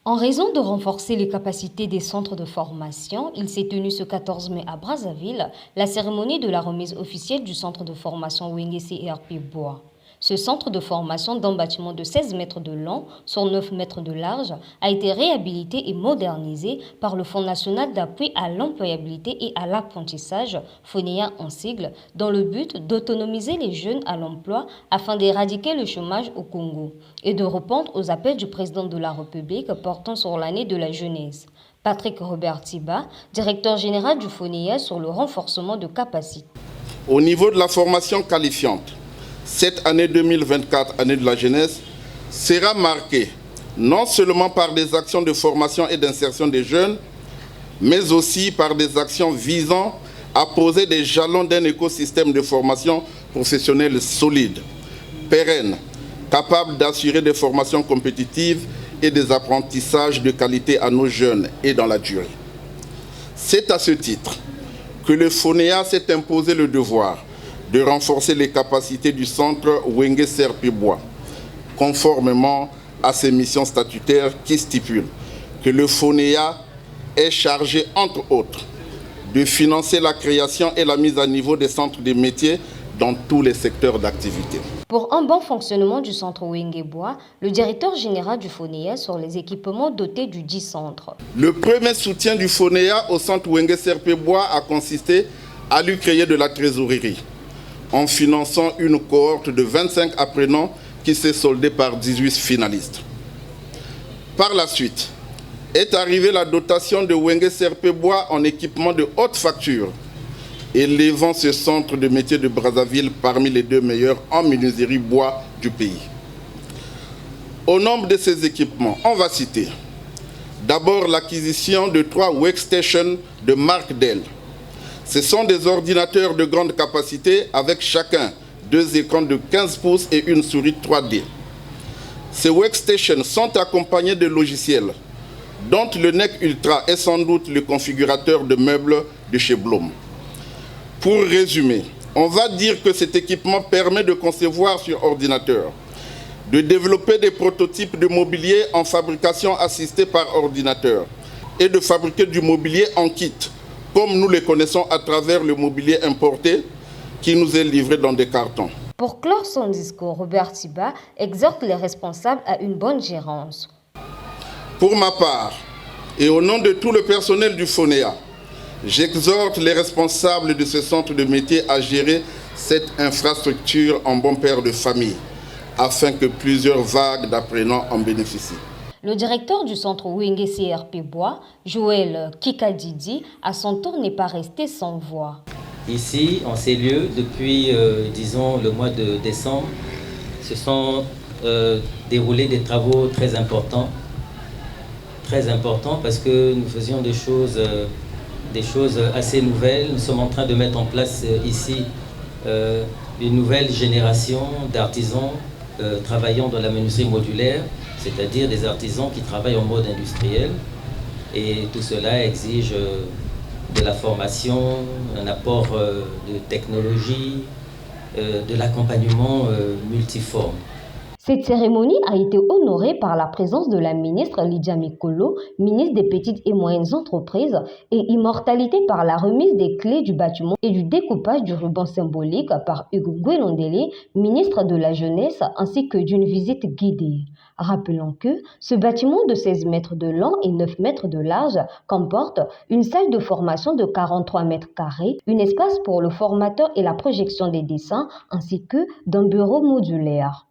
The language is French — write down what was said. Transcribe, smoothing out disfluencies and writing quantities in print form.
En raison de renforcer les capacités des centres de formation, il s'est tenu ce 14 mai à Brazzaville la cérémonie de la remise officielle du centre de formation Wenge CRP Bois. Ce centre de formation d'un bâtiment de 16 mètres de long sur 9 mètres de large a été réhabilité et modernisé par le Fonds national d'appui à l'employabilité et à l'apprentissage, FONEA en sigle, dans le but d'autonomiser les jeunes à l'emploi afin d'éradiquer le chômage au Congo et de répondre aux appels du président de la République portant sur l'année de la jeunesse. Patrick Robert Tiba, directeur général du FONEA sur le renforcement de capacités. Au niveau de la formation qualifiante, cette année 2024, année de la jeunesse, sera marquée non seulement par des actions de formation et d'insertion des jeunes, mais aussi par des actions visant à poser des jalons d'un écosystème de formation professionnelle solide, pérenne, capable d'assurer des formations compétitives et des apprentissages de qualité à nos jeunes et dans la durée. C'est à ce titre que le FONEA s'est imposé le devoir de renforcer les capacités du centre Wenge CRP Bois, conformément à ses missions statutaires qui stipulent que le FONEA est chargé, entre autres, de financer la création et la mise à niveau des centres de métiers dans tous les secteurs d'activité. Pour un bon fonctionnement du centre Wenge Bois, le directeur général du FONEA sur les équipements dotés du dit centre. Le premier soutien du FONEA au centre Wenge CRP Bois a consisté à lui créer de la trésorerie, en finançant une cohorte de 25 apprenants qui s'est soldée par 18 finalistes. Par la suite, est arrivée la dotation de Wenge CRP Bois en équipement de haute facture, élevant ce centre de métier de Brazzaville parmi les 2 meilleurs en menuiserie bois du pays. Au nombre de ces équipements, on va citer d'abord l'acquisition de 3 workstations de marque Dell. Ce sont des ordinateurs de grande capacité avec chacun 2 écrans de 15 pouces et une souris 3D. Ces workstations sont accompagnés de logiciels, dont le NEC Ultra est sans doute le configurateur de meubles de chez Blum. Pour résumer, on va dire que cet équipement permet de concevoir sur ordinateur, de développer des prototypes de mobilier en fabrication assistée par ordinateur et de fabriquer du mobilier en kit, comme nous les connaissons à travers le mobilier importé qui nous est livré dans des cartons. Pour clore son discours, Robert Tiba exhorte les responsables à une bonne gérance. Pour ma part, et au nom de tout le personnel du FONEA, j'exhorte les responsables de ce centre de métier à gérer cette infrastructure en bon père de famille, afin que plusieurs vagues d'apprenants en bénéficient. Le directeur du centre Wenge CRP Bois, Joël Kikadidi, à son tour n'est pas resté sans voix. Ici, en ces lieux, depuis, disons, le mois de décembre, se sont déroulés des travaux très importants parce que nous faisions des choses assez nouvelles. Nous sommes en train de mettre en place ici une nouvelle génération d'artisans travaillant dans la menuiserie modulaire, c'est-à-dire des artisans qui travaillent en mode industriel. Et tout cela exige de la formation, un apport de technologie, de l'accompagnement multiforme. Cette cérémonie a été honorée par la présence de la ministre Lydia Mikolo, ministre des Petites et Moyennes Entreprises, et immortalité par la remise des clés du bâtiment et du découpage du ruban symbolique par Hugues Nguelondele, ministre de la Jeunesse, ainsi que d'une visite guidée. Rappelons que ce bâtiment de 16 mètres de long et 9 mètres de large comporte une salle de formation de 43 mètres carrés, un espace pour le formateur et la projection des dessins, ainsi que d'un bureau modulaire.